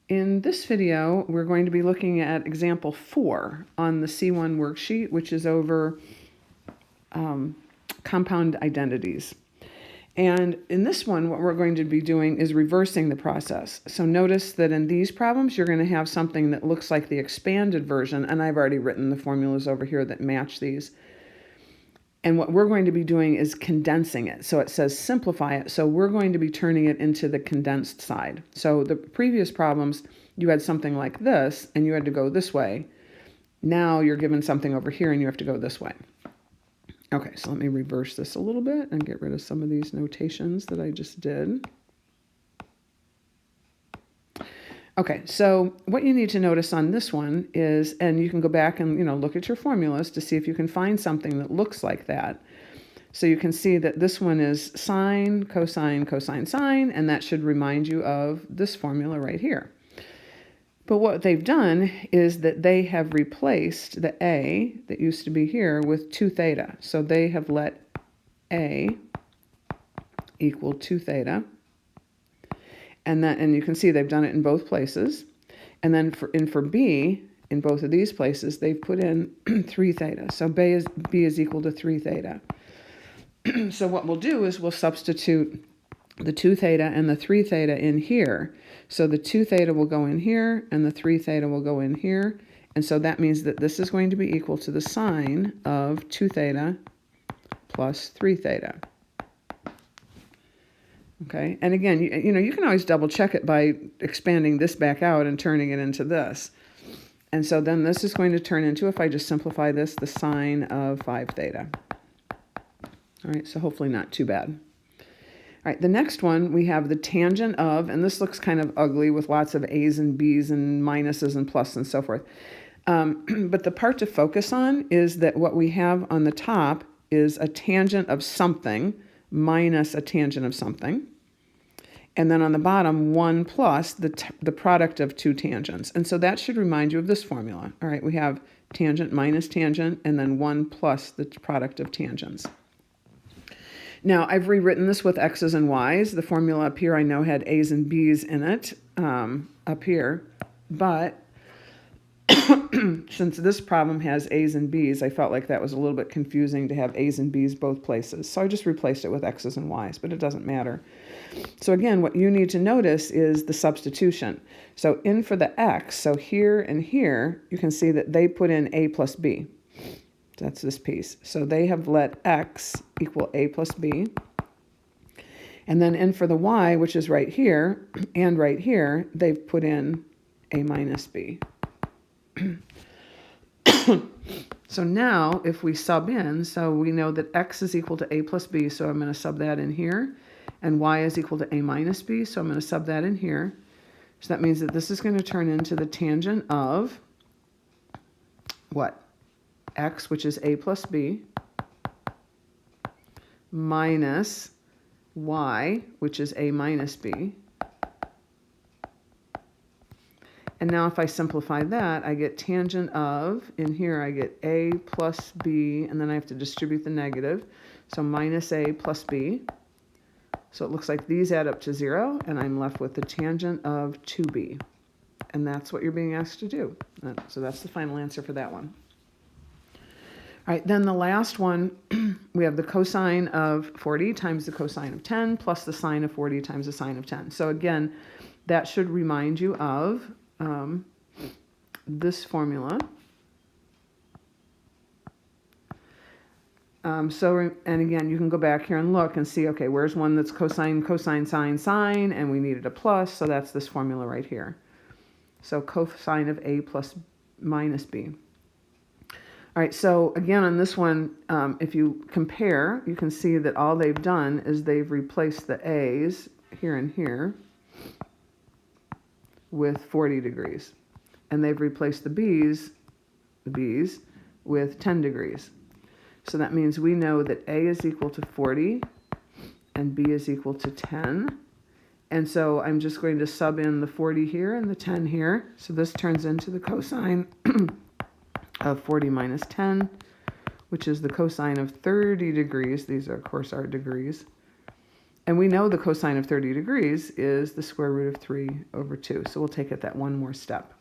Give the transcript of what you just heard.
In this video, we're going to be looking at example 4 on the C-1 worksheet, which is over compound identities. And in this one, what we're going to be doing is reversing the process. So notice that in these problems, you're going to have something that looks like the expanded version, and I've already written the formulas over here that match these. And what we're going to be doing is condensing it. So it says simplify it. So we're going to be turning it into the condensed side. So the previous problems, you had something like this, and you had to go this way. Now you're given something over here, and you have to go this way. Okay, so let me reverse this a little bit and get rid of some of these notations that I just did. Okay, so what you need to notice on this one is, and you can go back and look at your formulas to see if you can find something that looks like that. So you can see that this one is sine, cosine, cosine, sine, and that should remind you of this formula right here. But what they've done is that they have replaced the a that used to be here with 2 theta. So they have let a equal 2 theta. And you can see they've done it in both places. And then for b, in both of these places, they've put in 3 theta. So b is equal to 3 theta. So what we'll do is we'll substitute the 2 theta and the 3 theta in here. So the 2 theta will go in here, and the 3 theta will go in here. And so that means that this is going to be equal to the sine of 2 theta plus 3 theta. Okay, and again, you can always double check it by expanding this back out and turning it into this. And so then this is going to turn into, if I just simplify this, the sine of 5 theta. All right, so hopefully not too bad. All right, the next one, we have the tangent of, and this looks kind of ugly with lots of a's and b's and minuses and plus and so forth. But the part to focus on is that what we have on the top is a tangent of something minus a tangent of something. And then on the bottom, 1 plus the product of 2 tangents. And so that should remind you of this formula. All right, we have tangent minus tangent, and then 1 plus the product of tangents. Now, I've rewritten this with x's and y's. The formula up here I know had a's and b's in it up here. But since this problem has a's and b's, I felt like that was a little bit confusing to have a's and b's both places. So I just replaced it with x's and y's, but it doesn't matter. So again, what you need to notice is the substitution. So in for the x, so here and here, you can see that they put in a plus b. That's this piece. So they have let x equal a plus b. And then in for the y, which is right here, and right here, they've put in a minus b. So now, if we sub in, so we know that x is equal to a plus b, so I'm going to sub that in here. And y is equal to a minus b, so I'm going to sub that in here. So that means that this is going to turn into the tangent of what? X, which is a plus b, minus y, which is a minus b. And now if I simplify that, I get tangent of, in here I get a plus b, and then I have to distribute the negative. So minus a plus b. So it looks like these add up to 0, and I'm left with the tangent of 2b. And that's what you're being asked to do. So that's the final answer for that one. All right, then the last one, we have the cosine of 40 times the cosine of 10 plus the sine of 40 times the sine of 10. So again, that should remind you of this formula. And again, you can go back here and look and see, okay, where's one that's cosine, cosine, sine, sine, and we needed a plus, so that's this formula right here. So cosine of a plus minus b. All right, so again on this one, if you compare, you can see that all they've done is they've replaced the a's here and here with 40 degrees. And they've replaced the b's with 10 degrees. So that means we know that a is equal to 40 and b is equal to 10. And so I'm just going to sub in the 40 here and the 10 here. So this turns into the cosine of 40 minus 10, which is the cosine of 30 degrees. These are, of course, our degrees. And we know the cosine of 30 degrees is the square root of 3 over 2. So we'll take it that one more step.